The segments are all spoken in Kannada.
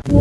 ನೀರ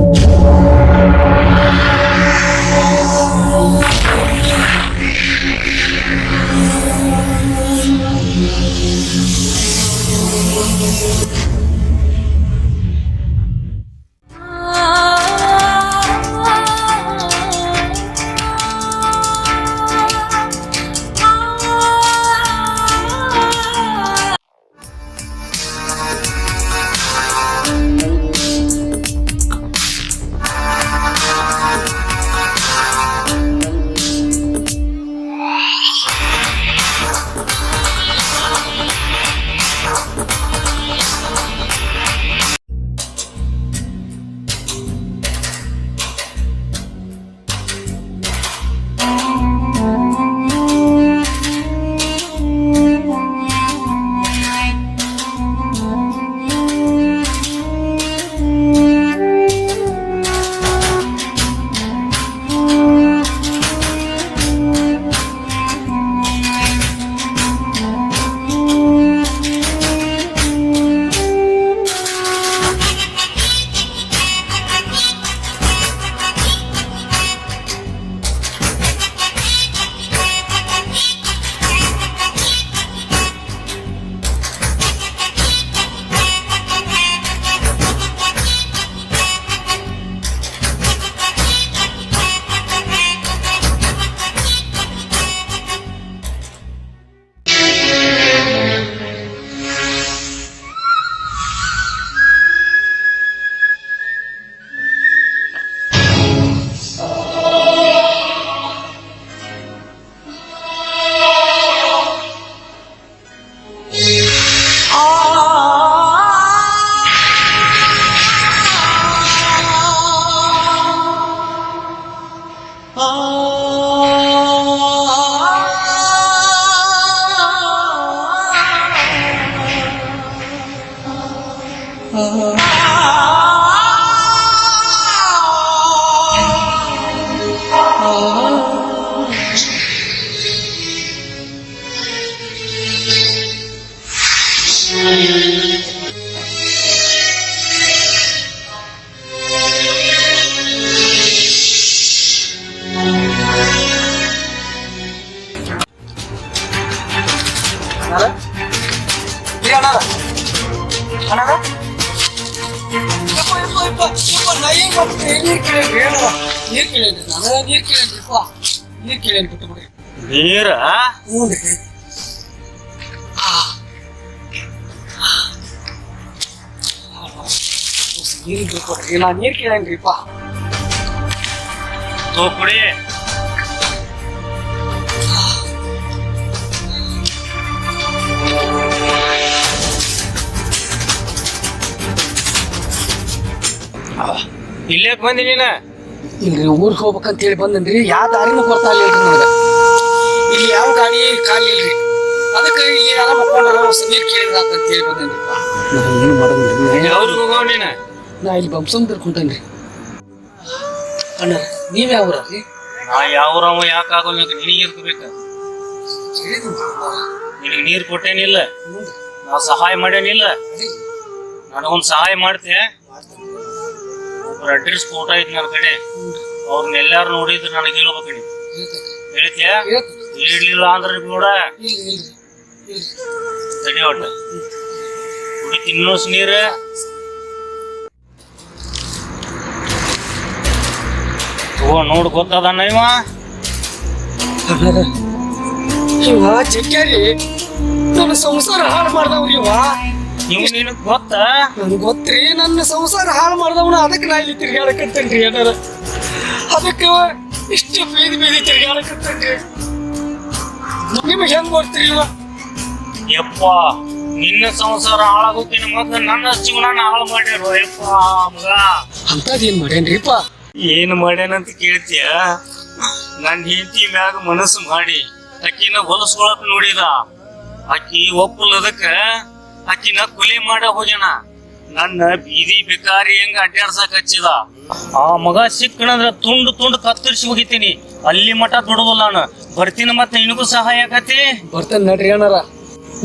ನೀರ್ ಕೇಳೇನ್ರಿಪ್ಪ ಕುಡಿ. ಇಲ್ಲೇ ಬಂದಿ ನೀನ? ಇಲ್ರಿ ಊರಿಗೆ ಹೋಗ್ಬೇಕಂತ ಹೇಳಿ ಬಂದನ್ರಿ. ಯಾವ ದಾರಿನೂ ಬರ್ತಾ ಇಲ್ಲ ನನಗ. ಇಲ್ಲಿ ಯಾವ ಗಾಡಿ ಖಾಲಿ ಇಲ್ರಿ. ಅದಕ್ಕೆ ಇಲ್ಲಿ ಯಾರ ಮಕ್ಕೊಂಡ್ರ ನೀರ್ ಕೇಳಿದ್ರ ಅಂತ ಹೇಳಿ ಬಂದನ್ರಿಪ್ಪ. ನಾ ಏನು ಮಾಡೋದ್ರಿ. ಯಾವ್ರಿಗೆ ಹೋಗವ ನೀನ? ನಾ ಇಲ್ಲಿ ಬಂಸಂದ್ರ ಕುಂತನ್ರಿ. ಅಣ್ಣ ನೀವ್ ಯಾವ್ರಿ? ನಾ ಯಾವ್ರವ ಯಾಕಾಗಲ್ಲ ನಿನಗೆ ಇರ್ಕೋಬೇಕ. ನಿನಗೆ ನೀರ್ ಕೊಟ್ಟೇನಿಲ್ಲ, ನಾ ಸಹಾಯ ಮಾಡೇನಿಲ್ಲ. ನನಗೊಂದ್ ಸಹಾಯ ಮಾಡ್ತೆ. ಒಬ್ಬರ ಅಡ್ರೆಸ್ ಫೋಟೋ ಐತಿ ನನ್ನ ಕಡೆ. ಅವ್ರನ್ನೆಲ್ಲಾರು ನೋಡಿದ್ರೆ ನನಗೆ ಹೇಳ್ಬೇಕಣಿ. ಹೇಳ್ತೀಯ? ಹೇಳ್ಲಿಲ್ಲ ಅಂದ್ರೆ ನೋಡ ತಡಿ ಒಟ್ಟ ಕುಡಿ ತಿನ್ನೋಸ್ ನೀರ. ನೋಡ್ ಗೊತ್ತದಣ್ಣ ಇವ ಜಗ್ಗ್ಯಾರಿ ನನ್ನ ಸಂಸಾರ ಹಾಳು ಮಾಡ್ದವ್ರಿ ಇವ. ನೀವು ನಿನಗ್ ಗೊತ್ತ? ನನ್ಗೆ ಗೊತ್ತ್ರಿ, ನನ್ನ ಸಂಸಾರ ಹಾಳು ಮಾಡ್ದವನ. ಅದಕ್ಕೆ ನಾ ಇಲ್ಲಿ ತಿರ್ಗಾಡಕತ್ತೇನ್ರಿ ಏನಾರ. ಅದಕ್ಕೆ ಇಷ್ಟು ಬೀದಿ ಬೀದಿ ತಿರ್ಗಾಡಕತ್ತೇನ್ರಿ. ನಿಮಗೆ ಹೆಂಗ್ ಗೊತ್ತ್ರಿ ಇವ? ಯಪ್ಪ, ನಿನ್ನ ಸಂಸಾರ ಹಾಳಾಗೋಕಿನ ಮೊದ್ಲು ನನ್ನ ಜೀವನ ಹಾಳು ಮಾಡ್ಯಾರ. ಯಪ್ಪ ಮಗ, ಅಂತದೇನ್ ಮಾಡೇನ್ರಿಪ್ಪ? ಏನ್ ಮಾಡ್ಯಾನಂತ ಕೇಳ್ತೀಯ? ನನ್ ಹೆಂಡತಿ ಮ್ಯಾಗ ಮನಸ್ಸು ಮಾಡಿ ಅಕ್ಕಿನ ಹೊಲಸ್ಕೊಳಕ್ ನೋಡಿದ. ಅಕ್ಕಿ ಒಪ್ಪಲದಕ್ಕ ಅಕ್ಕಿನ ಕೊಲೆ ಮಾಡ ಹೋಗ್ಯಾನ. ನನ್ನ ಬೀದಿ ಭಿಕಾರಿ ಹೆಂಗ ಅಡ್ಡಾಡ್ಸಕ್ ಹಚ್ಚಿದ. ಆ ಮಗ ಸಿಕ್ಕಣಂದ್ರ ತುಂಡು ತುಂಡು ಕತ್ತರಿಸಿ ಹೋಗಿತೀನಿ. ಅಲ್ಲಿ ಮಠ ದುಡೋದಿಲ್ಲ ನಾನು. ಬರ್ತೀನಿ ಮತ್ತೆ ನಿನಗೂ ಸಹಾಯ ಆಗತಿ. ಬರ್ತೇನೆ ನಡ್ರಿ ಏನಾರ.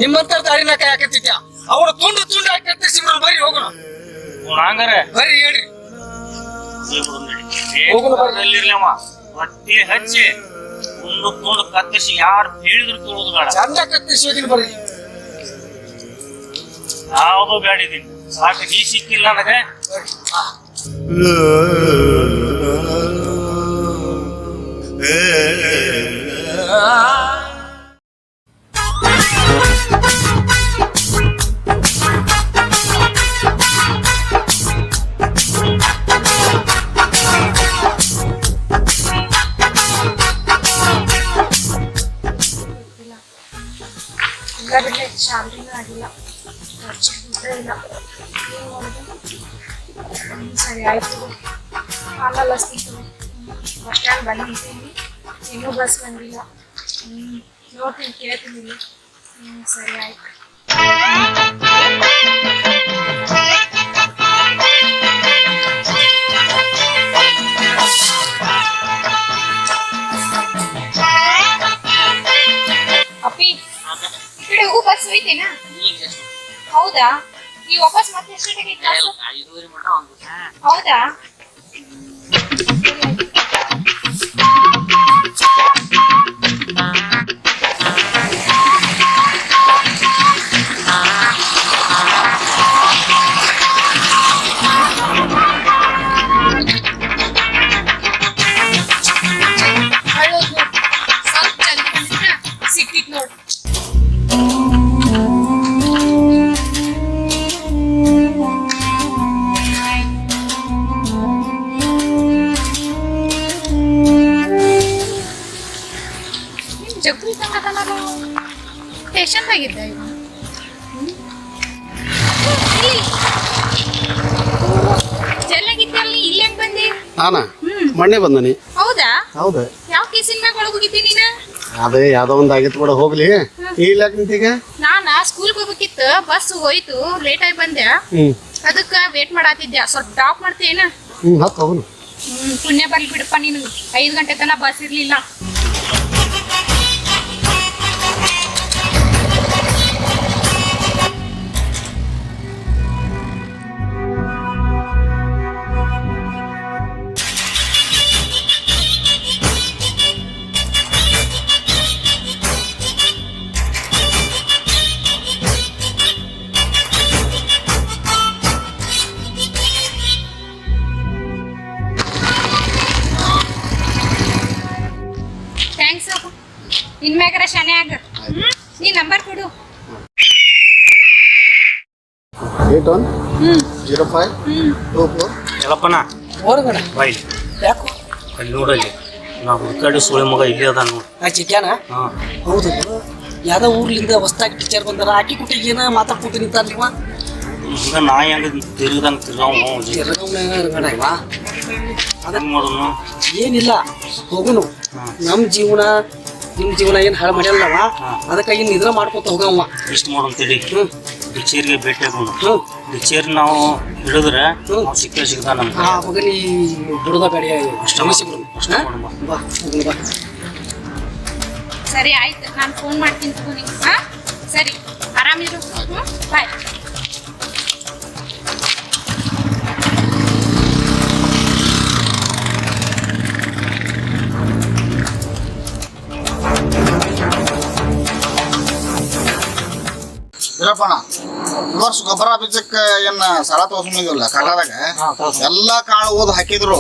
ನಿಮ್ಮಂತ ದಾರಿನ ಕಾಯಕತ್ತಿದ್ಯ. ಅವಳು ತುಂಡು ತುಂಡು ಹಾಕಿ ಕತ್ತರಿಸಿ ಬರ್ರಿ ಹೋಗೋಣ. ಹಂಗಾರ ಬರ್ರಿ ಹೇಳ್ರಿ. ಹೋಗುನು ಬರ್ರಿ. ಅಲ್ಲಿರ್ಲವ ಹೊಟ್ಟೆ ಹಚ್ಚಿ ತುಂಡು ಕತ್ತರಿಸಿ ಯಾರು ಹೇಳಿದ್ರು ಕೇಳೋದು ಬೇಡ. ಚಂದ ಕತ್ತಿಸಿ ಹೋಗಿನ ಬರ್ರಿ. ಯಾವುದು ಬೇಡಿದೀನಿ ಸಾಕು. ನೀ ಸಿಕ್ಕಿಲ್ಲ ನನಗೆ. ಶಾಲೆನೂ ಆಗಿಲ್ಲ, ಇಲ್ಲ. ಸರಿ ಆಯ್ತು, ಹಾಲಲ್ಲ ಸಿಕ್ತು. ಬಸ್ ಸ್ಟ್ಯಾಂಡ್ ಬಂದಿದ್ದೀನಿ, ಇನ್ನೂ ಬಸ್ ಬಂದಿಲ್ಲ. ನೋಡ್ತೀನಿ, ಕೇಳ್ತೀನಿ. ಸರಿ ಆಯ್ತು. ಅಪ್ಪಿ, ಈ ಕಡೆ ಹೋಗು, ಬಸ್ ಹೋಯ್ತೇನಾ? ಹೌದಾ? ಈ ವಾಪಸ್ ಮತ್ತೆ ಎಷ್ಟು ಗಂಟೆಗೆ ಹೌದಾ? ಸ್ವಲ್ಪ ಸಿಕ್ಕಿತ್ ನೋಡ್. ಜಗ್ರಿ ತಂಗದನಲ್ಲ, ಸ್ಟೇಷನ್ದಾಗಿದ್ದ ಇವ. ಜಲ್ಲಾಗಿದ್ದಲ್ಲಿ ಇಲ್ಲಿ ಯಾಕೆ ಬಂದಿ? ನಾನಾ ಮೊನ್ನೆ ಬಂದನಿ. ಹೌದಾ? ಹೌದಾ? ಯಾವ ಕೇಸಿನ ಮ್ಯಾಗ ಒಳಗೆ ಹೋಗಿದ್ದಿ ನೀನು? ಅದೇ ಯಾವ್ದೋ ಒಂದ್ ಆಗಿತ್ತು ಕೂಡ ಹೋಗ್ಲಿ. ಇಲ್ಲ ನಿಂತೀಗ ನಾನ ಸ್ಕೂಲ್ಗೆ ಹೋಗ್ಬೇಕಿತ್ತು, ಬಸ್ ಹೋಯ್ತು, ಲೇಟ್ ಆಗಿ ಬಂದೆ. ಅದಕ್ಕ ವೇಟ್ ಮಾಡಾತಿದ್ದೆ. ಸ್ವಲ್ಪ ಡ್ರಾಪ್ ಮಾಡ್ತೇನ? ಹತ್ತು ಹೋಗುನು. ಪುಣ್ಯ ಬರ್ಲಿ ಬಿಡಪ್ಪ ನೀನು. 5 ಗಂಟೆ ತನಕ ಬಸ್ ಇರ್ಲಿಲ್ಲ. ಥ್ಯಾಂಕ್ಸ್. ಇನ್ಮ್ಯಾಗರ ಶಾನೆ ಆಗ. ನೀ ನಂಬರ್ ಕೊಡು. 810524. ಎಲ್ಲಪ್ಪನ ಹೊರಗಡೆ ಬಾಯ್ ಯಾಕೋ ಅಲ್ಲಿ ನೋಡಲ್ಲಿ ನಾ ಹುಡುಕಾಡಿ ಸುಳಿ ಮಗ ಇಲ್ಲೇ ಅದ ನೋಡು. ಆ ಚಿಕ್ಯಾನ? ಹಾ ಹೌದು. ಯಾವ್ದೋ ಊರ್ಲಿಂದ ಹೊಸ್ದಾಗಿ ಟೀಚರ್ ಬಂದಾರ, ಆಕಿ ಕುಟ್ಟಿಗೆ ಏನ ಮಾತಾಡ್ಕೊತ ನಿಂತಾರ ನೀವ. ಈಗ ನಾ ಹೆಂಗ ತಿರುಗದಂಗ ತಿರ್ಗಾವ ಅದನ್ನ ಮಾಡೋನು. ಏನಿಲ್ಲ, ಹೋಗುನು. ನಮ್ ಜೀವನ ನಿಮ್ ಜೀವನ ಏನ್ ಹಾಳು ಮಾಡ್ಯಲ್ಲವ, ಅದಕ್ಕಾಗಿ ಇನ್ ಇದ್ರ ಮಾಡ್ಕೊತ ಹೋಗವ. ಇಷ್ಟ ಮಾಡೋಂತೇಳಿ ಡಿಚೇರ್ಗೆ ಭೇಟಿ ಆಗೋಣ. ಡಿಚೇರ್ ನಾವು ಹಿಡಿದ್ರೆ ಸಿಕ್ಕ ನಮ್ಗೆ. ಆ ಮಗನಿ ಬಿಡುದ ಗಾಡಿ ಬಾ. ಸರಿ ಆಯ್ತು, ನಾನು ಫೋನ್ ಮಾಡ್ತೀನಿ ತಗೋ ನಿಂಗೆ. ಹಾ ಸರಿ, ಆರಾಮಿರು. ಬಾಯ್. ಇಲ್ಲಪ್ಪಣ, ಈ ವರ್ಷ ಗೊಬ್ಬರ ಬೀಜಕ್ಕೆ ಏನ್ ಸಾಲ ತಗೊಂಡಿದ್ವಲ್ಲ ಕರ್ನಾಟಕ, ಎಲ್ಲಾ ಕಾಳು ಓದ್ ಹಾಕಿದ್ರು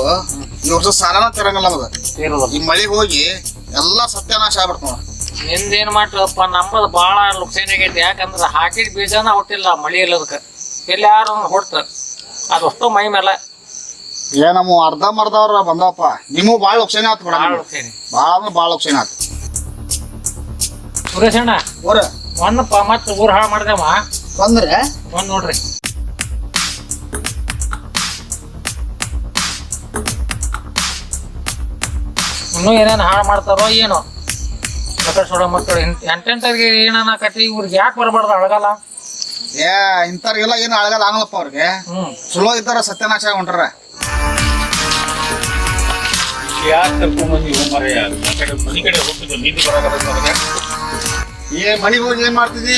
ಈ ವರ್ಷ ಸಾಲನ ತಿರಂಗಿಲ್ಲ ನಮಗ. ಈ ಮಳಿ ಹೋಗಿ ಎಲ್ಲಾ ಸತ್ಯನಾಶ ಆಗ್ಬಿಡ್ತಾವ. ನಿಂದೇನ್ ಮಾಡ್ರಪ್ಪ, ನಮ್ಮದು ಬಾಳ ಲುಕ್ಸಾನ್ ಆಗೈತಿ. ಯಾಕಂದ್ರ ಹಾಕಿದ ಬೀಜನ ಹುಟ್ಟಿಲ್ಲ, ಮಳಿ ಇಲ್ಲದಕ್ಕೆ ಎಲ್ಲಿ ಯಾರು ಹೊಡ್ತ ಅದಷ್ಟು ಮೈ ಮೇಲೆ ನಮ್ಮ ಅರ್ಧಂಬರ್ಧವ್ರ ಬಂದವಪ್ಪ. ನಿಮಗೂ ಬಾಳ ಲಕ್ಷಣ ಆತ್ ಬಿಡ, ಬಾಳ ಲುಕ್ಸಾನಿ. ಬಾಳ ಅಂದ್ರೆ ಬಾಳ ಲಕ್ಷಣ ಆತ್. ಸುರೇಶಣ್ಣ ಊರ ಒಂದಪ್ಪ ಮತ್ತ ಊರ್ ಹಾಳು ಮಾಡ್ದೇವ ಬಂದ್ರೆ ಒಂದ್ ನೋಡ್ರಿ. ಇನ್ನೂ ಏನೇನು ಹಾಳು ಮಾಡ್ತಾರೋ ಏನೋ ಮಕ್ಕಳು ಸೊಡ ಮಕ್ಕಳು ಎಂಟೆಂಟಾಗಿ ಏನಾನ ಕತಿ ಇವ್ರಿಗೆ ಯಾಕೆ ಬರಬಾರ್ದು ಅಳಗಲ್ಲ. ಇಂಥವ್ರಿಗೆಲ್ಲ ಏನು ಅಳಗಲ್ಲ ಆಗಲ್ಲಪ್ಪ ಅವ್ರಿಗೆ. ಚಲೋ ಇದ್ದಾರ ಸತ್ಯನಾಶ ಹೊಂಟ್ರ. ಯಾಕೆ ಕರ್ಕೊಂಡ್ಬಂದಿ ಮರೆಯ ಮನೆ ಕಡೆ ಹೋಗ್ತಿದ್ದು ನೀತಿ ಬರೋದ. ಮನಿಗೆ ಹೋಗಿ ಏನ್ ಮಾಡ್ತಿದ್ದಿ?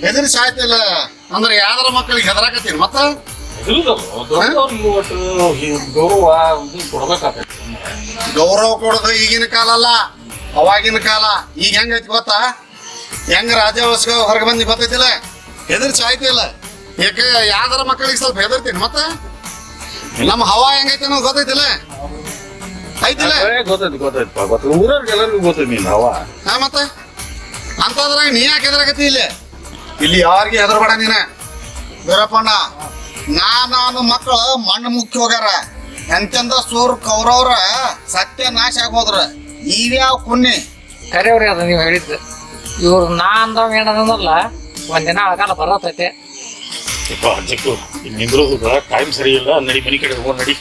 ಹೆದರಿ ಸಾಯ್ತಿಲ್ಲ ಅಂದ್ರೆ ಯಾವ್ದಾರ ಮಕ್ಕಳಿಗೆ ಹೆದರಾಕತ್ತೀನಿ ಮತ್ತ ಗೌರವ ಕೊಡ್ಬೇಕಾಗ್ತೈತಿ. ಗೌರವ ಕೊಡೋದು ಈಗಿನ ಕಾಲ ಅಲ್ಲ, ಅವಾಗಿನ ಕಾಲ. ಈಗ ಹೆಂಗೈತಿ ಗೊತ್ತಾ? ಹೆಂಗ ರಾಜವಸ್ಕ ಹೊರಗೆ ಬಂದು ಗೊತ್ತೈತಿಲ್ಲ, ಹೆದರ್ಸಿ ಆಯ್ತಿಲ್ಲ. ಯಾಕೆ ಯಾವ್ದಾರ ಮಕ್ಕಳಿಗೆ ಸ್ವಲ್ಪ ಹೆದರ್ತೀನಿ. ಮತ್ತೆ ನಮ್ಮ ಹವಾ ಹೆಂಗೈತಿ ಅನ್ನೋದು ಗೊತ್ತೈತಿಲ್ಲ, ಐತಿಲ್ಲ. ಗೊತ್ತೈತಿ ಊರವ್ರಿಗೆಲ್ಲರಿಗೂ ಗೊತ್ತೈತಿ ನೀನ್ ಹವ. ಹಾ ಮತ್ತೆ ಅಂತದ್ರಾಗ ನೀ ಯಾಕೆ ಹೆದರಾಕತ್ತಿ? ಇಲ್ಲಿ ಯಾರಿಗೆ ಹೆದರ್ಬೇಡ ನೀನ. ವೀರಪ್ಪಣ್ಣ, ನಾನು ಮಕ್ಕಳು ಮಣ್ಣು ಮುಕ್ಕಿ ಹೋಗ್ಯಾರ. ಎಂತೆಂದ ಸೂರ್ ಕೌರವ್ರ ಸತ್ಯ ನಾಶ ಆಗೋದ್ರ. ಇವ್ಯಾವ ಕುನ್ನಿ ಕರೆಯವ್ರಿ ಅದು ನೀವು ಹೇಳಿದ್ದು. ಇವ್ರು ನಾ ಅಂದವ್ ಏನದಲ್ಲ, ಒಂದಿನ ಆಗಲ್ಲ ಬರತೈತೆ. ಚಿಕ್ಕು ಇಲ್ಲಿ ನಿಂದ್ರೋದು ಟೈಮ್ ಸರಿ ಇಲ್ಲ, ನಡಿ ಮನೆ ಕಡೆ ಹೋಗೋಣ ನಡಿ.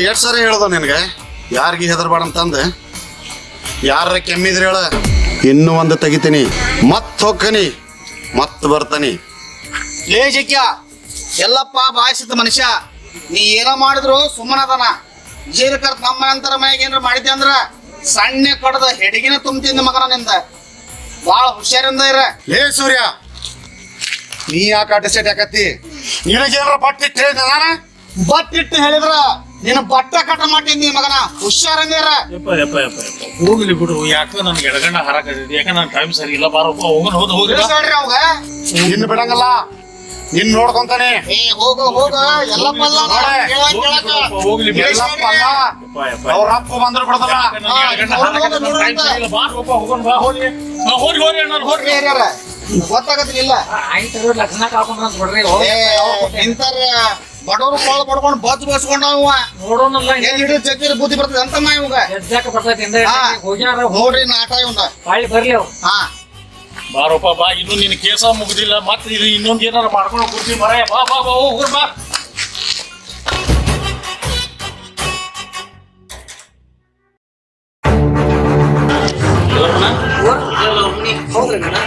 ಎಷ್ಟು ಸರಿ ಹೇಳ್ದ ನಿನಗೆ ಯಾರಿಗೆ ಹೆದರ್ಬೇಡ ಅಂತಂದ? ಯಾರ ಕೆಮ್ಮಿದ್ರೆ ಹೇಳ, ಇನ್ನೂ ಒಂದು ತೆಗಿತೀನಿ, ಮತ್ ಹೋಗ್ಕನಿ, ಮತ್ ಬರ್ತಾನಿ. ಲೇ ಜಕ್ಯ, ಎಲ್ಲಪ್ಪ ಬಾಯಿಸಿದ ಮನುಷ್ಯ. ನೀ ಏನೋ ಮಾಡಿದ್ರು ಸುಮ್ಮನದನ. ಜೀರಕರ್ ನಮ್ಮ ನಂತರ ಮನೆಗೆ ಏನಾರ ಮಾಡಿದ್ದೆ ಅಂದ್ರ ಸಣ್ಣ ಕಡದ ಹೆಡಿಗಿನ ತುಂಬ್ತಿದ್ದ ಮಗನ ನಿಂದ. ಭಾಳ ಹುಷಾರಿಂದ ಇರ. ಲೇ ಸೂರ್ಯ, ನೀ ಯಾಕೆ ಅಡ್ಡಸೆಟ್ ಯಾಕತ್ತಿ? ನಿನಗೇನಾರ ಬಟ್ಟಿಟ್ಟು ಹೇಳಿದ ನಾನು? ಬಟ್ಟಿಟ್ಟು ಹೇಳಿದ್ರ ನೀನು ಬಟ್ಟ ಕಟ್ಟ ಮಾಡಿದ್ನಿ ಮಗನ. ಹುಷಾರಿಂದ ಇರ. ಹೋಗ್ಲಿ ಬಿಡು, ಯಾಕ ನನ್ಗೆ ಎಡಗಣ್ಣ ಹಾರಾಕತ್ತೈತಿ. ಯಾಕ ನನ್ ಟೈಮ್ ಸರಿ ಇಲ್ಲ. ಬಾರಪ್ಪ ಹೋಗೋಣ. ಹೋಗ್ರಿ ಅವಾಗ ಇನ್ನು ಬಿಡಂಗಲ್ಲ, ನಿನ್ ನೋಡ್ಕೊಂತಾನೆ. ಹೋಗ ಎಲ್ಲಪ್ಪಲ್ಲ ಹೋಗ್ಲಿ ಅವ್ರ ಅಪ್ಪ ಬಂದ್ರು ಬಿಡದಲ್ಲ. ಗೊತ್ತಾಗತ್ತಿಲ್ಲ. ಲಕ್ಷಣ ಕಾಕೊಂಡ್ರ ಬಿಡ್ರಿ. ಇಂತಾರ ಬಡವ್ರು ಕಾಳು ಪಡ್ಕೊಂಡು ಬಸ್ ಬಸ್ಕೊಂಡವ ನೋಡೋಣಲ್ಲ, ಹಿಡಿದು ಜಗ್ಗಿರ ಬುದ್ಧಿ ಬರ್ತದೆ ಅಂತಮ್ಮ ಇವಾಗ. ಎದ್ದಾಕ ಬರ್ತೈತಿ ಹೋಗ್ಯಾರ. ನೋಡ್ರಿ ನಾಟ ಇವ್ನ ಬಾಳಿ ಬರ್ಲಿ ಅವ್. ಹಾ ಬಾರಪ್ಪ ಬಾ, ಇನ್ನು ನಿನ್ ಕೇಸ ಮುಗುದಿಲ್ಲ. ಮತ್ತೆ ಇದು ಇನ್ನೊಂದ್ ಏನಾರ ಮಾಡ್ಕೊಂಡು ಕೊಡ್ತೀವಿ ಮರ. ಬಾ ಬಾ ಬಾ ಹೋಗ್ರ ಬಾ. ಹೌದ್ರಿ ಅಣ್ಣ,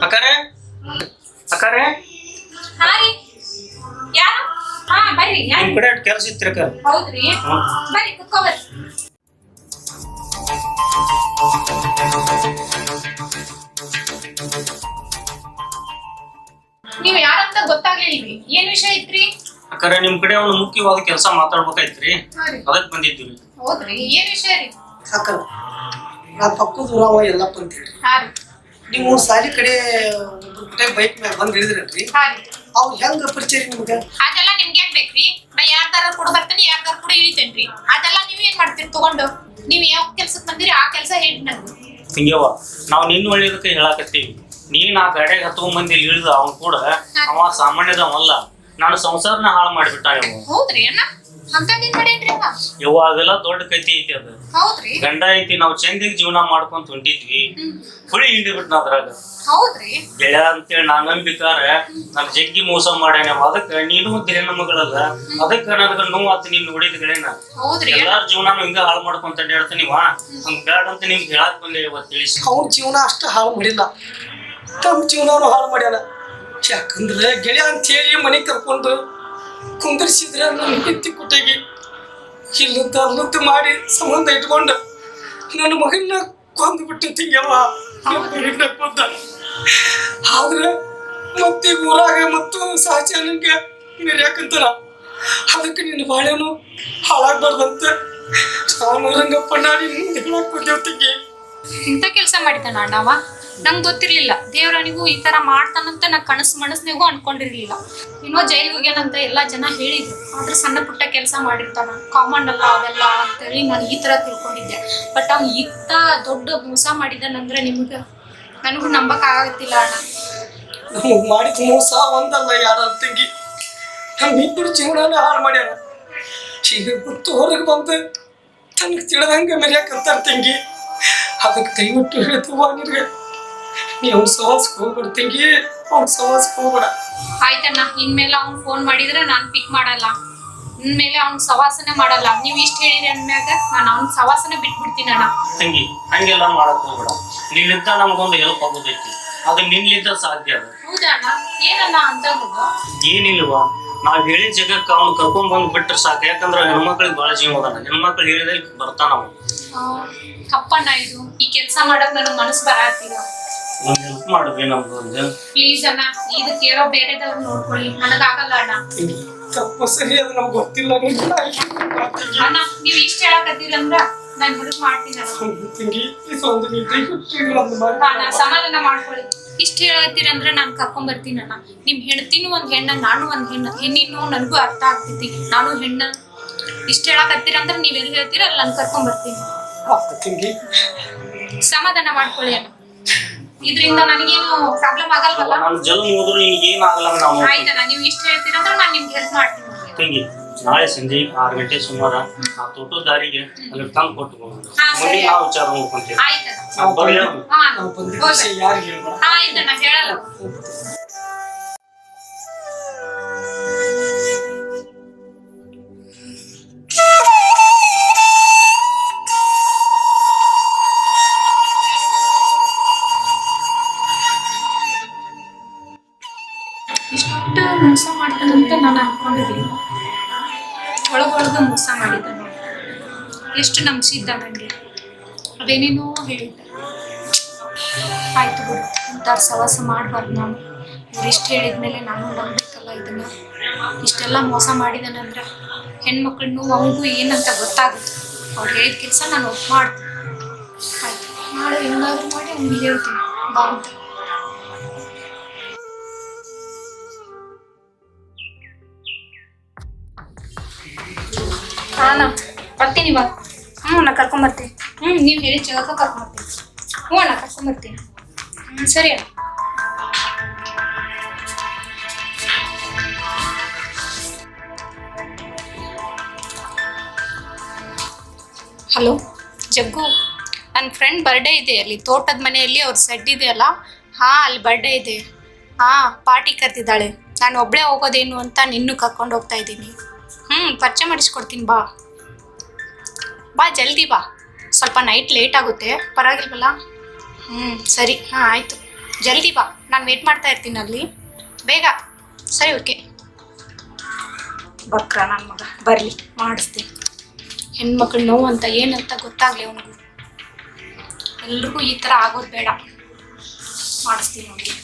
ಅಕ್ಕರೆ ಅಕ್ಕರೆ, ಹಾ ರೀ, ಯಾರು? ಹಾ ಬರ್ರಿ. ನಿಮ್ ಕಡೆ ಕೆಲಸ ಇತ್ತು ಅಕ್ಕ. ಹೌದ್ರಿ, ಬರ್ರಿ ಕುತ್ಕೋ ಬರ್ರಿ. ನೀವ್ ಯಾರಂತ ಗೊತ್ತಾಗ್ಲಿಲ್ರಿ. ಏನ್ ವಿಷಯ ಇತ್ರಿ? ಅಕ್ಕರೆ, ನಿಮ್ ಕಡೆ ಒಂದು ಮುಖ್ಯವಾದ ಕೆಲಸ ಮಾತಾಡ್ಬೇಕಾಯ್ತ್ರಿ, ಹಾ ರೀ. ಅದಕ್ ಬಂದಿದ್ದೀವಿ. ಹೌದ್ರಿ, ಏನ್ ವಿಷಯ ರೀ? ಅಕ್ಕಲ್ಲ ನಾ ಪಕ್ಕದ ಊರವ ಎಲ್ಲಪ್ಪ ಅಂತ ಹೇಳ್ರಿ. ಹಾ ರೀ, ನೀವು ಸಾಲಿ ಕಡೆ ಬೈಕ್ ಮ್ಯಾಗ ಬಂದ್ ಹಿಡಿದ್ರಲ್ರಿ, ಹಾ ರೀ. ಅವ್ರು ಹೆಂಗ ಪರಿಚಯ ನಿಮ್ಗೆ? ಅದೆಲ್ಲ ನಿಮ್ಗೆ ಏನ್ ಬೇಕ್ರಿ? ನಾ ಯಾರ್ದಾರ ಕೂಡ ಬರ್ತೀನಿ, ಯಾರ್ದಾರ ಕೂಡ ಇಳಿತೇನ್ರಿ. ಅದೆಲ್ಲ ನೀವ್ ಏನ್ ಮಾಡ್ತೀರಿ ತಗೊಂಡು? ನೀವ್ ಯಾವ ಕೆಲ್ಸಕ್ ಬಂದಿರಿ ಆ ಕೆಲ್ಸ ಹೇಳಿ ನಂಗೆ. ಹಿಂಗ್ಯವ, ನಾವ್ ನಿನ್ನ ಒಳ್ಳೇದಕ್ಕೆ ಹೇಳಾಕತ್ತೀವಿ. ನೀನ್ ಆ ಗಾಡಿಯಾಗ ಹತ್ಕೊಂಡ್ ಮಂದಿ ಇಳಿದ ಅವ್ನ್ ಕೂಡ ಅವ ಸಾಮಾನ್ಯದವಲ್ಲ. ನಾನು ಸಂಸಾರನ ಹಾಳು ಮಾಡಿಬಿಟ್ಟ ಇವ. ಹೌದ್ರಿ ಅಣ್ಣ, ಅಂತದೇನ್ ಮಾಡೇನ್ರಿ ಅವ? ಯವ್ವ, ಅದೆಲ್ಲ ದೊಡ್ಡ ಕತಿ ಐತಿ. ಅದು ಹೌದ್ರಿ, ಗಂಡ ಐತಿ, ನಾವ್ ಚಂದಿಗೆ ಜೀವನ ಮಾಡ್ಕೊಂತ ಹೊಂಟಿದ್ವಿ. ಹುಳಿ ಹಿಂಡಿ ಬಿಟ್ನ ಅದ್ರಾಗ. ಹೌದ್ರಿ. ಗೆಳೆಯ ಅಂತೇಳಿ ನಾನ್ ನಂಬಿಕಾರ ನನ್ ಜಗ್ಗಿ ಮೋಸ ಮಾಡ್ಯಾನ. ಅದಕ್ಕ ನೀನು ಹೆಣ್ಣು ಮಗಳಲ್ಲ, ಅದಕ್ಕ ನನಗ ನೋವು ಆತ ನೀನ್ ನೋಡಿದ ಗೆಳೆಯನ. ಹೌದ್ರಿ, ಎಲ್ಲಾರ ಜೀವನ ಹಿಂಗ ಹಾಳು ಮಾಡ್ಕೊಂತ ಅಡ್ಡಾಡ್ತಾನಿವ. ಹಂಗ ಬ್ಯಾಡ ಅಂತ ನಿಮ್ಗೆ ಹೇಳಾಕ್ ಬಂದೆ ಇವತ್ತು ತಿಳಿಸಿ. ಅವ್ನ ಜೀವನ ಅಷ್ಟು ಹಾಳು ಮಾಡಿಲ್ಲ, ತಮ್ಮ ಜೀವನನು ಹಾಳು ಮಾಡ್ಯಾನ. ಯಾಕಂದ್ರೆ ಗೆಳೆಯ ಅಂತ ಹೇಳಿ ಮನೆ ಕರ್ಕೊಂಡು ಕುಂದರ್ಸಿದ್ರೆ ನನ್ನ ಹೆತ್ತಿ ಕುಟ್ಟಿಗೆ ಇಲ್ಲಂತ ಅಲ್ಲಂತ ಮಾಡಿ ಸಂಬಂಧ ಇಟ್ಕೊಂಡು ನನ್ನ ಮಗನ್ನ ಕೊಂದು ಬಿಟ್ಟು ತಿಂಗವ ಕೊಂದ. ಆದ್ರೆ ಮತ್ತೆ ಊರಾಗ ಮತ್ತು ಸಹಜನಿಗೆ ಮೆರ್ಯಾಕಂತಾರ. ಅದಕ್ಕೆ ನಿನ್ನ ಬಾಳೆನು ಹಾಳಾಗ್ಬಾರ್ದಂತ ನಾನು ರಂಗಪ್ಪ ನಾಡಿ ಮುಂದೆ ಹೇಳಕ್ ಬಂದೇವ್ತಿಗೆ. ಇಂಥ ಕೆಲ್ಸ ಮಾಡಿದ್ದಾನ ಅಣ್ಣವ? ನಂಗೆ ಗೊತ್ತಿರ್ಲಿಲ್ಲ. ದೇವ್ರನಿಗೂ ಈ ತರ ಮಾಡ್ತಾನಂತ ನಾ ಮನಸ್ನಾಗೂ ಅನ್ಕೊಂಡಿರ್ಲಿಲ್ಲ. ಇನ್ನೋ ಜೈಲ್ಗೆ ಹೋಗ್ಯಾನಂತ ಎಲ್ಲಾ ಜನ ಹೇಳಿದ್ರು. ಆದ್ರೆ ಸಣ್ಣ ಪುಟ್ಟ ಕೆಲಸ ಮಾಡಿರ್ತಾನ, ಕಾಮನ್ ಅಲ್ಲ ಅವೆಲ್ಲ ಅಂತೇಳಿ ನಾನು ಈ ತರ ತಿಳ್ಕೊಂಡಿದ್ದೆ. ಬಟ್ ಅವ್ನು ಇಂಥ ದೊಡ್ಡ ಮೋಸ ಮಾಡಿದಾನಂದ್ರೆ ನನಗೂ ನಂಬಕ್ ಆಗತ್ತಿಲ್ಲ ಅಣ್ಣ. ನಮಗ್ ಮಾಡಿದ ಮೋಸ ಒಂದಲ್ಲ ಯಾರ ತಂಗಿ, ನಮ್ಮಿಬ್ಬರು ಜೀವನ ಹಾಳು ಮಾಡ್ಯಾರ. ಈಗ ಗೊತ್ತು ಹೊರಗೆ ಬಂದು ತನಗೆ ತಿಳಿದಂಗೆ ಮೆರ್ಯಾಕಂತಾರ ತಂಗಿ. ಅದಕ್ಕೆ ದಯವಿಟ್ಟು ಹೇಳ್ತೀವ ನಿನಗೆ, ನೀ ಅವ್ನ ಸವಾಸಕ್ಕೆ ಹೋಗ್ಬೇಡ ತಂಗಿ, ಅವ್ನ ಸವಾಸಕ್ಕೆ ಹೋಗ್ಬೇಡ. ಆಯ್ತಣ್ಣ, ಇನ್ಮೇಲೆ ಅವ್ನು ಫೋನ್ ಮಾಡಿದ್ರೆ ನಾನು ಪಿಕ್ ಮಾಡಲ್ಲ. ಇನ್ಮೇಲೆ ಅವ್ನ ಸವಾಸನೆ ಮಾಡಲ್ಲ. ನೀವ್ ಇಷ್ಟ ಹೇಳಿರಿ ಅಂದ್ಮ್ಯಾಗ ನಾನು ಅವ್ನ ಸವಾಸನೆ ಬಿಟ್ಬಿಡ್ತೀನಿ ಅಣ್ಣ. ತಂಗಿ, ಹಂಗೆಲ್ಲ ಮಾಡಕ್ ಹೋಗ್ಬೇಡ. ನಿನ್ನಿಂದ ನಮಗೊಂದು ಹೆಲ್ಪ್ ಆಗೋದೈತಿ, ಅದು ನಿನ್ನಿಂದ ಸಾಧ್ಯ. ಅದ ಹೌದಾ ಅಣ್ಣ? ಏನಣ್ಣ ಅಂತ ಏನಿಲ್ವಾ, ನಾವ್ ಹೇಳಿದ ಜಗಕ್ಕೆ ಅವ್ನು ಕರ್ಕೊಂಡ್ ಬಂದ್ ಬಿಟ್ರೆ ಸಾಕು. ಯಾಕಂದ್ರೆ ಹೆಣ್ಮಕ್ಳಿಗೆ ಬಹಳ ಜೀವ ಅದಾನ. ಹೆಣ್ಮಕ್ಳು ಹೇಳಿದಾಗ ಬರ್ತಾನ ಅವ. ತಪ್ಪಣ್ಣ ಇದು. ಈ ಕೆಲ್ಸ ಮಾಡಕ್ ನನಗ್ ಮನಸ್ಸು ಬರತ್ತಿಲ್ಲ. ಒಂದ್ ಹೆಲ್ಪ್ ಮಾಡ್ಬೇ ನಮ್ದು ಒಂದು. ಪ್ಲೀಸ್ ಅಣ್ಣ ಇದು ಕೇಳೋ ಬೇರೆದವ್ರು ನೋಡ್ಕೊಳ್ಳಿ, ನನಗಾಗಲ್ಲ ಅಣ್ಣ. ತಪ್ಪು ಸರಿ ಅದು ನಮ್ಗೆ ಗೊತ್ತಿಲ್ಲ. ಅಣ್ಣ ನೀವ್ ಇಷ್ಟ ಹೇಳಕತ್ತೀರಂದ್ರ ನಾನ್ ಹೆಲ್ಪ್ ಮಾಡ್ತೀನಿ ಅಣ್ಣ. ಅಣ್ಣ ಸಮಾಧಾನ ಮಾಡ್ಕೊಳ್ಳಿ. ಇಷ್ಟ ಹೇಳತ್ತೀರಂದ್ರ ನಾನ್ ಕರ್ಕೊಂಡ್ ಬರ್ತೀನಿ ಅಣ್ಣ. ನಿಮ್ ಹೆಣ್ತಿನೂ ಒಂದ್ ಹೆಣ್ಣ, ನಾನು ಒಂದ್ ಹೆಣ್ಣಿನ ನನಗೂ ಅರ್ಥ ಆಗ್ತೈತಿ, ನಾನು ಹೆಣ್ಣ. ಇಷ್ಟ ಹೇಳಕತ್ತೀರಂದ್ರ ನೀವ್ ಎಲ್ಲಿ ಹೇಳ್ತೀರ ಅಲ್ಲಿ ನಾನು ಕರ್ಕೊಂಡ್ ಬರ್ತೀನಿ. ಸಮಾಧಾನ ಮಾಡ್ಕೊಳ್ಳಿ ಅಣ್ಣ, ಇದ್ರಿಂದ ನನಗೇನು ಪ್ರಾಬ್ಲಮ್ ಆಗಲ್ವಲ್ಲ. ನಾನು ಜಲ್ ಹೋದ್ರು ನಿನ್ಗೆ ಏನಾಗಲ್ಲ ನಾವು. ಆಯ್ತಣ್ಣ, ನೀವು ಇಷ್ಟ ಹೇಳ್ತೀರಂದ್ರ ನಾನ್ ನಿಮ್ಗೆ ಹೆಲ್ಪ್ ಮಾಡ್ತೀನಿ. ತಂಗಿ ನಾಳೆ ಸಂಜೆ 6 ಗಂಟೆ ಸುಮಾರ ಆ ತೋಟದ ದಾರಿಗೆ ಅಲ್ಲಿ ತಂದು ಕೊಟ್ಟು ಹಾ, ಸರಿ. ನಾವು ವಿಚಾರ ನೋಡ್ಕೊಂತೀವಿ. ಆಯ್ತಣ್ಣ. ಬರ್ಲಿ ಹಾ ಆಯ್ತಣ್ಣ, ಹೇಳಲ್ಲ. ಇಷ್ಟು ಮೋಸ ಮಾಡ್ತಾನಂತ ನಾನು ಅನ್ಕೊಂಡಿರ್ಲಿಲ್ಲ. ಒಳಗೊಳಗ ಮೋಸ ಮಾಡಿದ್ದ ನೋಡಿ. ಎಷ್ಟು ನಂಬಿಸಿದ್ದ ನನಗೆ, ಅದೇನೇನೋ ಹೇಳಿದ್ದ. ಆಯ್ತು ಬಿಡು, ಇಂಥವ್ರ ಸವಾಸ ಮಾಡಬಾರ್ದು ನಾನು. ಇವ್ರು ಇಷ್ಟು ಹೇಳಿದ್ಮೇಲೆ ನಾನು ನಂಬಬೇಕಲ್ಲ ಇದನ್ನ. ಇಷ್ಟೆಲ್ಲ ಮೋಸ ಮಾಡಿದಾನಂದ್ರೆ ಹೆಣ್ಮಕ್ಳನ್ನು ಅವನಿಗೂ ಏನಂತ ಗೊತ್ತಾಗುತ್ತೆ. ಅವ್ರು ಹೇಳಿದ ಕೆಲಸ ನಾನು ಮಾಡ್ತೀನಿ. ಆಯ್ತು, ನಾಳೆ ಹೆಂಗಾದ್ರೂ ಮಾಡಿ ಅವ್ನಿಗೆ ಹೇಳ್ತೀನಿ ಬಾ ಅಂತ. ನಾ ಬರ್ತೀನಿ ಇವಾಗ. ನಾ ಕರ್ಕೊಂಬರ್ತೀನಿ. ನೀವು ಹೇಳಿ ಜಾಗಕ್ಕೆ ಕರ್ಕೊಂಬರ್ತೀನಿ. ಅಣ್ಣ ಕರ್ಕೊಂಬರ್ತೀನಿ. ಸರಿ ಅಣ್ಣ. ಹಲೋ ಜಗ್ಗು, ನನ್ನ ಫ್ರೆಂಡ್ ಬರ್ಡೇ ಇದೆ ಅಲ್ಲಿ ತೋಟದ ಮನೆಯಲ್ಲಿ. ಅವ್ರ ಸೆಡ್ ಇದೆಯಲ್ಲ, ಅಲ್ಲಿ ಬರ್ಡೇ ಇದೆ. ಪಾರ್ಟಿ ಕರೆದಿದ್ದಾಳೆ. ನಾನು ಒಬ್ಬಳೇ ಹೋಗೋದೇನು ಅಂತ ನಿನ್ನೂ ಕರ್ಕೊಂಡು ಹೋಗ್ತಾ ಇದ್ದೀನಿ. ಪರಿಚಯ ಮಾಡಿಸ್ಕೊಡ್ತೀನಿ, ಬಾ ಜಲ್ದಿ ಬಾ. ಸ್ವಲ್ಪ ನೈಟ್ ಲೇಟ್ ಆಗುತ್ತೆ, ಪರವಾಗಿಲ್ವಲ್ಲ? ಸರಿ, ಆಯಿತು, ಜಲ್ದಿ ಬಾ. ನಾನು ವೇಟ್ ಮಾಡ್ತಾ ಇರ್ತೀನಿ ಅಲ್ಲಿ, ಬೇಗ. ಸರಿ, ಓಕೆ. ಬಕ್ರ ನನ್ನ ಮಗ, ಬರಲಿ, ಮಾಡಿಸ್ತೀನಿ. ಹೆಣ್ಮಕ್ಳು ನೋವು ಅಂತ ಏನಂತ ಗೊತ್ತಾಗಲಿ ಅವನಿಗೂ. ಎಲ್ರಿಗೂ ಈ ಥರ ಆಗೋದು ಬೇಡ, ಮಾಡಿಸ್ತೀನಿ ಅವನಿಗೆ.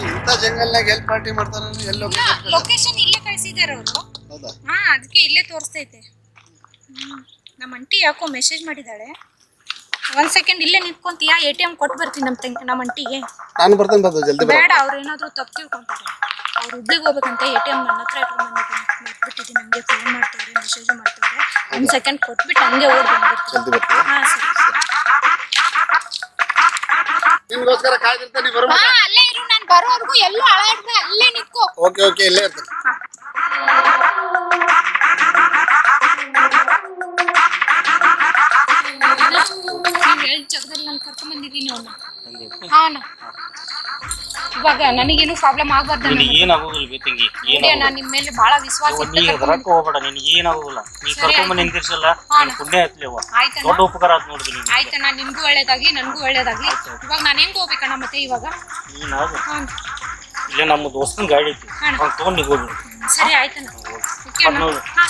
ಇಂಥ ಜಂಗಲ್ನಾಗ ಎಲ್ಲಿ ಪಾರ್ಟಿ ಮಾಡ್ತಾರ? ಎಲ್ಲೋ ಲೊಕೇಶನ್ ಇಲ್ಲೇ ಕಳಿಸಿದಾರೆ ಅವರು. ಹೌದಾ? ಅದಕ್ಕೆ ಇಲ್ಲೇ ತೋರಿಸ್ತೈತೆ. ನಮ್ಮ ಅಂಟಿ ಯಾಕೋ ಮೆಸೇಜ್ ಮಾಡಿದಾಳೆ. 1 ಸೆಕೆಂಡ್ ಇಲ್ಲೇ ನಿಂತ್ಕೊಂತೀಯಾ? ATM ಕೊಟ್ಟು ಬರ್ತೀನಿ ನಮ್ಮ ಅಂಟಿಗೆ. ನಾನು ಬರ್ತೇನೆ, ಬರ್ದು ಜಲ್ದಿ ಬೇಡ, ಅವ್ರು ಏನಾದರೂ ತಪ್ಪು ತಿಳ್ಕೊಂತಾರೆ. ಅವ್ರು ಹುಬ್ಳಿಗೆ ಹೋಗ್ಬೇಕಂತ ATM ನನ್ನ ಹತ್ರ ಇಟ್ಕೊಂಡು ಬಂದಿದ್ದೀನಿ. ಮರ್ತ್ಬಿಟ್ಟಿದ್ದೀನಿ, ನಮಗೆ ಫೋನ್ ಮಾಡ್ತಾರೆ, ಮೆಸೇಜ್ ಮಾಡ್ತಾರೆ. 1 ಸೆಕೆಂಡ್ ಕೊಟ್ಬಿಟ್ಟು ಹಂಗೆ ಓಡಿ ಬಂದ್ಬಿಡ್ತೀನಿ. ಸರಿ. ನಿಮ್ಗೋಸ್ಕರ ಕಾಯ್ದಿರ್ತೀನಿ, ಬರ್ಬೇಕು. ಅಲ್ಲೇ ಇರು, ನಾನು ಬರೋವರೆಗೂ ಎಲ್ಲೂ ಅಳಾಡ್ದೆ, ಅಲ್ಲೇ ನಿಂತ್ಕೋ. ಓಕೆ, ಇಲ್ಲೇ ಇರ್ತೀನಿ. ನೀವು ಹೇಳಿದ ಜಾಗದಲ್ಲಿ ನಾನು ಕರ್ಕೊಂಡ್ ಬಂದಿದ್ದೀನಿ ಅವನ್ನ. ಇವಾಗ ನನಗೇನು ಪ್ರಾಬ್ಲಮ್ ಆಗ್ಬಾರ್ದು. ಏನಾಗೋದಿಲ್ಲ ತಂಗಿ, ನಾನು ನಿಮ್ಮ ಮೇಲೆ ಬಹಳ ವಿಶ್ವಾಸ ನೀ ಬರಕ್ಕೆ ಹೋಗ್ಬೇಡ, ನಿನಗೆ ಏನಾಗೋದಿಲ್ಲ. ನೀ ಕರ್ಕೊಂಬಂದು ನಿಂತಿರ್ಸಲ್ಲ, ಪುಣ್ಯ ಆಯ್ತಲೇವ, ದೊಡ್ಡ ಉಪಕಾರ ಆಯ್ತು ನೋಡಿದ್ರಿ. ಆಯ್ತಣ್ಣ, ನಿಮ್ಗೂ ಒಳ್ಳೇದಾಗ್ಲಿ, ನನಗೂ ಒಳ್ಳೇದಾಗ್ಲಿ. ಇವಾಗ ನಾನು ಹೆಂಗ್ ಹೋಗ್ಬೇಕಣ್ಣ ಮತ್ತೆ? ಇವಾಗ ಇಲ್ಲೇ ನಮ್ಮ ದೋಸ್ತನ ಗಾಡಿ ಐತಿ, ತಗೊಂಡು ನೀವು ಹೋಗ್ಬಿಡು. ಸರಿ ಆಯ್ತಣ್ಣ, ಓಕೆ ಅಣ್ಣ.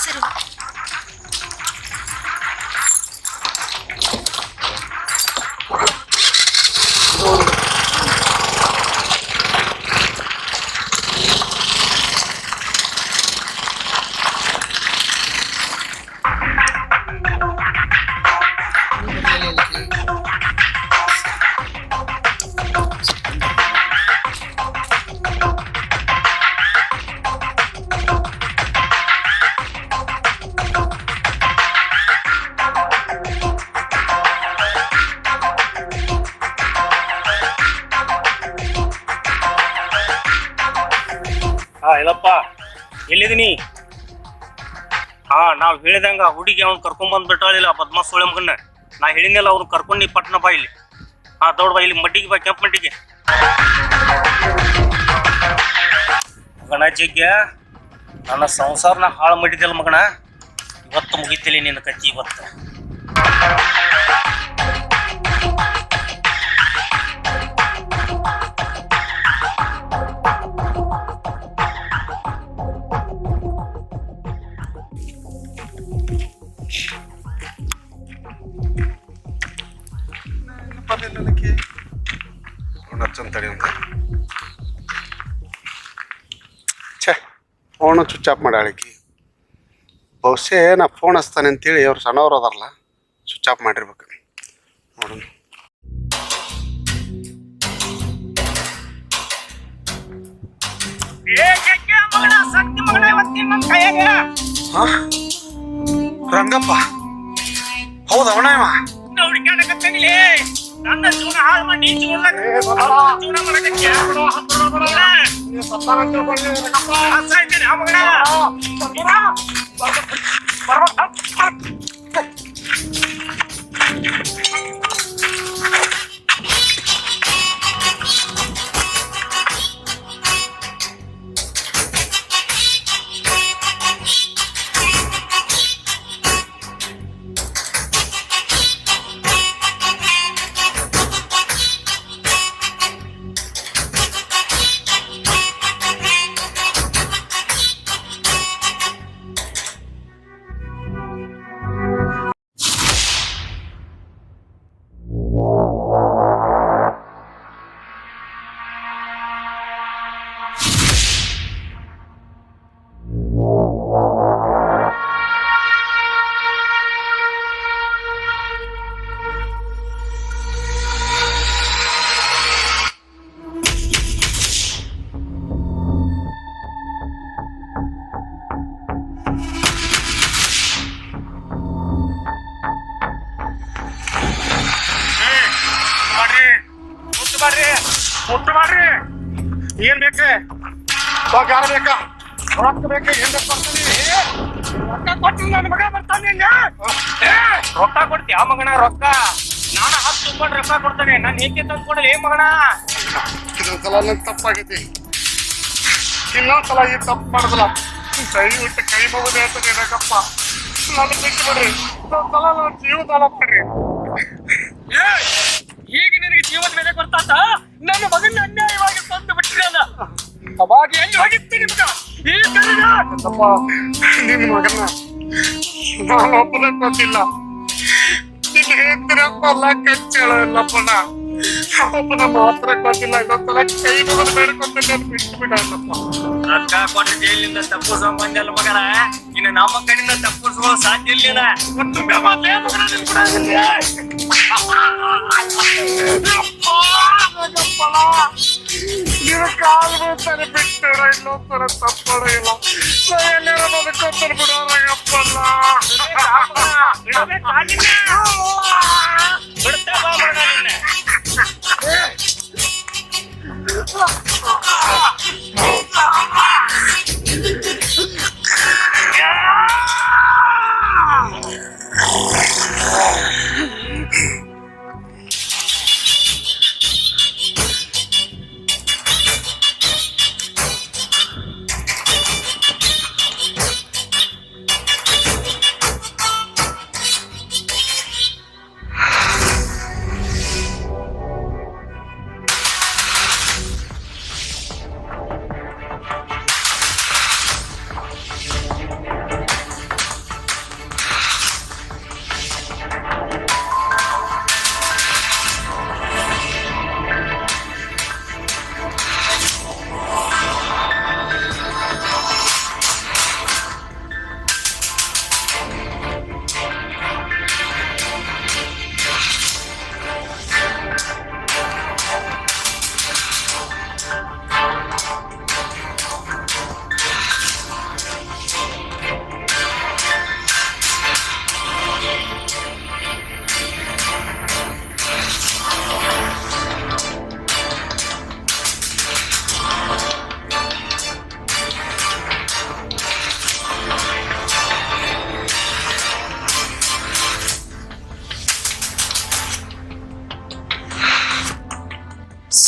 ಸರಿ. ಇಲ್ಲಪ್ಪ, ಎಲ್ಲಿದೀನಿ? ನಾವ್ ಹೇಳಿದಂಗ ಹುಡುಗಿ ಅವ್ನು ಕರ್ಕೊಂಡ್ ಬಂದ್ಬಿಟ್ಟಾಳಿಲ್ಲ, ಬದ್ಮಾಸ್ ಸೊಳ್ಳೆ ಮಗನ್ನ. ನಾ ಹೇಳಿದ್ನಲ್ಲ, ಅವ್ರು ಕರ್ಕೊಂಡು ಪಟ್ಟಣ ಬಾ ಇಲ್ಲಿ. ದೌಡ್ ಬಾ ಇಲ್ಲಿ, ಮಡ್ಡಿಗೆ ಬಾ, ಕೆಂಪ್ ಮಡ್ಡಿಗೆ. ಗಣ ಜಗ್ಯ ನನ್ನ ಸಂಸಾರನ ಹಾಳು ಮಾಡಿದ್ಯಲ್ಲ ಮಗನ. ಇವತ್ತು ಮುಗಿತಿಲಿ ನಿನ್ನ ಕತ್ತಿ ಇವತ್ತು. ಫೋನ್ ಸ್ವಿಚ್ ಆಫ್ ಮಾಡಾಳಿಕಿ. ಬಹುಶಃ ನಾ ಫೋನ್ ಹಚ್ತಾನೆ ಅಂತೇಳಿ ಅವ್ರು ಸಣ್ಣವ್ರು ಅದಾರಲ್ಲ ಸ್ವಿಚ್ ಆಫ್ ಮಾಡಿರ್ಬೇಕು ನೋಡೋಣ. ರಂಗಪ್ಪ ಹೌದ ಅವನ ನನ್ನ ಜೀವನ ಹಾಳು ಮಾಡಿ ಜೀವನ ಮಾಡಕ್ಕೆ ಮುಟ್ಟು ಮಾಡ್ರಿ. ಏನ್ ಬೇಕ್ರಿ? ಯಾರು ಬೇಕಾ? ರೊಕ್ಕ ಬೇಕಾ? ಏನ್ ಬೇಕು ಬರ್ತಾನೆ? ರೊಕ್ಕ ಕೊಟ್ಟು ನನ್ನ ಮಗ ಬರ್ತಾನೆ. ರೊಕ್ಕ ಕೊಡ್ತೀಯ ಮಗನ? ರೊಕ್ಕ ನಾನು 10 ರೂಪಾಯಿ ರೊಕ್ಕ ಕೊಡ್ತಾನೆ. ನಾನು ಹೆಂಗೆ ತಂದು ಕೊಡಲಿ ಮಗನ? ಇದೊಂದ್ಸಲ ನನ್ ತಪ್ಪಾಗೈತಿ. ಇನ್ನೊಂದ್ಸಲ ಈ ತಪ್ಪು ಮಾಡಿದ್ಲ ದಯವಿಟ್ಟು ಕೈ ಮುಗಿದು ಹೇಳ್ತಾನೆ ರಂಗಪ್ಪ. ನನ್ನ ಬಿಟ್ಟು ಬಿಡ್ರಿ. ಇನ್ನೊಂದ್ಸಲ ನನ್ನ ಜೀವದಾನ ಮಾಡ್ರಿ. ಈಗ ನಿನಗೆ ಜೀವದ ಮೇಲೆ ಗೊತ್ತಾತ? ನನ್ನ ಮಗನ ಅನ್ಯಾಯವಾಗಿ ತಂದು ಬಿಟ್ಟಿರಲ್ಲ. ಅವಾಗ ಎಲ್ಲಿ ಹೋಗಿತ್ತು ನಿಮ್ಗ? ಈ ಅಪ್ಪ ನಿನ್ನ ಮಗನ ನಾನು ಒಬ್ಬನೇ ಗೊತ್ತಿಲ್ಲ. ನಿನ್ನ ಹೇಳ್ತೀರಪ್ಪ ಅಲ್ಲ ಕಚ್ಚೇಳ ಇಲ್ಲಪ್ಪನ ಒಬ್ಬನ ಮಾತ್ರ ಗೊತ್ತಿಲ್ಲ. ಇನ್ನೊಂದ್ಸಲ ಕೈ ಮುಗಿದು ಬೇಡ್ಕೊಂತೀನಿ ನಾನು ಬಿಟ್ಟು ಬಿಡಲ್ಲಪ್ಪ. ರೊಕ್ಕ ಕೊಟ್ಟು ಜೈಲಿಂದ ತಪ್ಪಿಸೋ ಸಂಬಂಧ ಅಲ್ಲ ಮಗನ. ಇನ್ನು ನಮ್ಮ ಕಡೆಯಿಂದ ತಪ್ಪಿಸುವ ಸಾಧ್ಯ ಇಲ್ಲ. ಒಂದು ಬೆಮಾಲೆ ಮಗನ ನಿನ್ ಬಿಡೋದಿಲ್ಲ. ನೀನು ಕಾಲು ಬೀಳ್ತಾರೆ ಬಿಟ್ಟರ ಇನ್ನೊಂದ್ಸಲ ತಪ್ಪಡ ಇಲ್ಲ. ಎಲ್ಲಾರ ಬದುಕೋತಾರೆ ಬಿಡೋರಾಗಪ್ಪಲ್ಲ. ಬಿಡ್ತಾ ಬಾ ಮಗನ ನಿನ್ನ.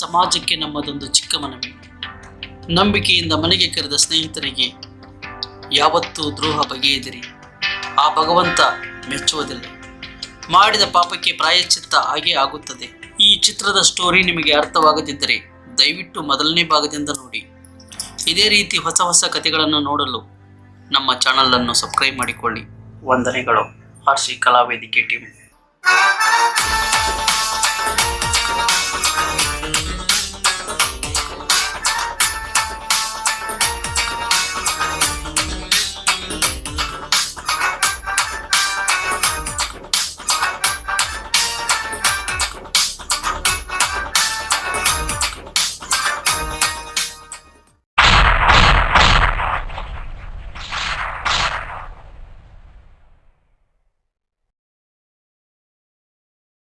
ಸಮಾಜಕ್ಕೆ ನಮ್ಮದೊಂದು ಚಿಕ್ಕ ಮನವಿ. ನಂಬಿಕೆಯಿಂದ ಮನೆಗೆ ಕರೆದ ಸ್ನೇಹಿತರಿಗೆ ಯಾವತ್ತೂ ದ್ರೋಹ ಬಗೆಯದಿರಿ, ಆ ಭಗವಂತ ಮೆಚ್ಚುವುದಿಲ್ಲ. ಮಾಡಿದ ಪಾಪಕ್ಕೆ ಪ್ರಾಯಶ್ಚಿತ್ತ ಆಗೇ ಆಗುತ್ತದೆ. ಈ ಚಿತ್ರದ ಸ್ಟೋರಿ ನಿಮಗೆ ಅರ್ಥವಾಗದಿದ್ದರೆ ದಯವಿಟ್ಟು ಮೊದಲನೇ ಭಾಗದಿಂದ ನೋಡಿ. ಇದೇ ರೀತಿ ಹೊಸ ಹೊಸ ಕಥೆಗಳನ್ನು ನೋಡಲು ನಮ್ಮ ಚಾನಲನ್ನು ಸಬ್ಸ್ಕ್ರೈಬ್ ಮಾಡಿಕೊಳ್ಳಿ. ವಂದನೆಗಳು. RC Kalavedike team.